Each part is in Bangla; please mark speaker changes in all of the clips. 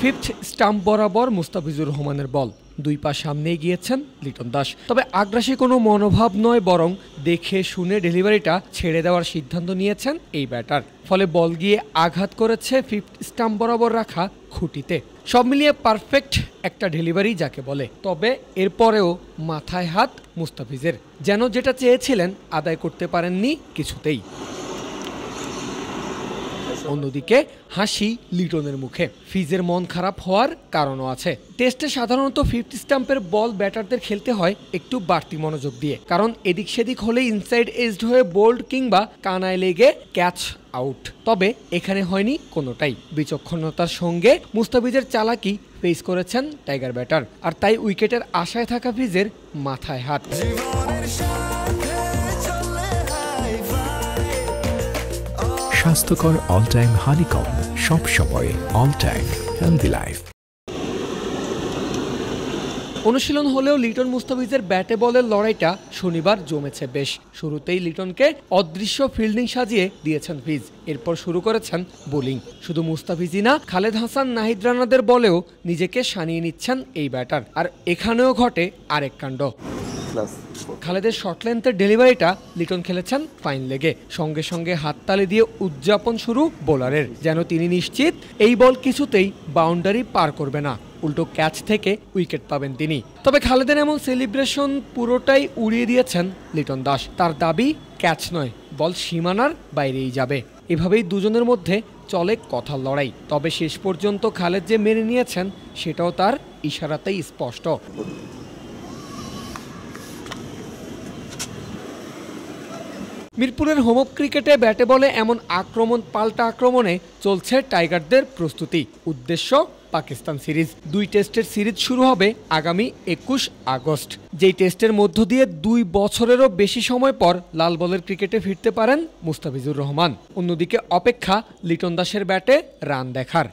Speaker 1: ফিফথ স্টাম্প বরাবর মুস্তাফিজুর রহমানের বল, দুই পা সামনে গিয়েছেন লিটন দাস। তবে আগ্রাসী কোনো মনোভাব নয়, বরং দেখে শুনে ডেলিভারিটা ছেড়ে দেওয়ার সিদ্ধান্ত নিয়েছেন এই ব্যাটার। ফলে বল গিয়ে আঘাত করেছে ফিফথ স্টাম্প বরাবর রাখা খুঁটিতে। সব মিলিয়ে পারফেক্ট একটা ডেলিভারি যাকে বলে। তবে এরপরেও মাথায় হাত মুস্তাফিজের, যেন যেটা চেয়েছিলেন আদায় করতে পারেননি কিছুতেই। অন্যদিকে হাসি লিটনের মুখে। ফিজের মন খারাপ হওয়ার কারণও আছে। টেস্টে সাধারণত ফিফথ স্টাম্পের বল ব্যাটারদের খেলতে হয় একটু বাড়তি মনোযোগ দিয়ে, কারণ এদিক সেদিক হলে ইনসাইড এজড হয়ে বোল্ড কিংবা কানায় লেগে ক্যাচ আউট। তবে এখানে হয়নি কোনোটাই। বিচক্ষণতার সঙ্গে মুস্তাফিজের চালাকি ফেস করেছেন টাইগার ব্যাটার, আর তাই উইকেটের আশায় থাকা ফিজের মাথায় হাত।
Speaker 2: স্বাস্থ্যকর অল টাইম হানিকম, সব সময় অল টাইম হেলদি লাইফ।
Speaker 1: অনুশীলন হলেও লিটন মুস্তাফিজের ব্যাটে বলের লড়াইটা শনিবার জমেছে বেশ। শুরুতেই লিটনকে অদৃশ্য ফিল্ডিং সাজিয়ে দিয়েছেন ফিজ, এরপর শুরু করেছেন বোলিং। শুধু মুস্তাফিজই না, খালেদ হাসান, নাহিদ রানাদের বলেও নিজেকে সানিয়ে নিচ্ছেন এই ব্যাটার। আর এখানেও ঘটে আরেক কাণ্ড। খালেদের শর্ট লেন্থের ডেলিভারিটা লিটন খেলেছেন ফাইন লেগে। সঙ্গে সঙ্গে হাততালি দিয়ে উদযাপন শুরু বোলারের, যেন তিনি নিশ্চিত এই বল কিছুতেই বাউন্ডারি পার করবে না, উল্টো ক্যাচ থেকে উইকেট পাবেন তিনি। তবে খালেদের এমন সেলিব্রেশন পুরোটাই উড়িয়ে দিয়েছেন লিটন দাস। তার দাবি ক্যাচ নয়, বল সীমানার বাইরেই যাবে। এভাবেই দুজনের মধ্যে চলে কথার লড়াই। তবে শেষ পর্যন্ত খালেদ যে মেনে নিয়েছেন সেটাও তার ইশারাতেই স্পষ্ট। মিরপুরের হোম অফ ক্রিকেটে ব্যাটে বলে এমন আক্রমণ পাল্টা আক্রমণে চলছে টাইগারদের প্রস্তুতি। উদ্দেশ্য পাকিস্তান সিরিজ। 2 টেস্টের সিরিজ শুরু হবে আগামী 21 আগস্ট। যেই টেস্টের মধ্য দিয়ে 2 বছরেরও বেশি সময় পর লাল বলের ক্রিকেটে ফিরতে পারেন মুস্তাফিজুর রহমান। অন্যদিকে অপেক্ষা লিটন দাসের ব্যাটে রান দেখার।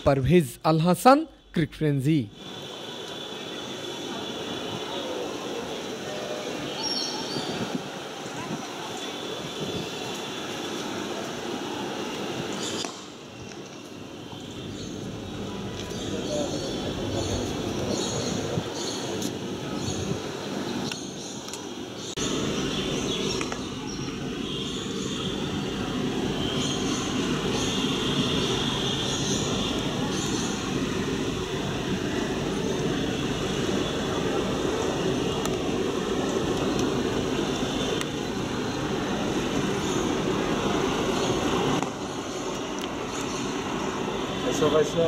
Speaker 1: পারভেজ আল হাসান, ক্রিকফ্রেন্জি।
Speaker 3: Vai só.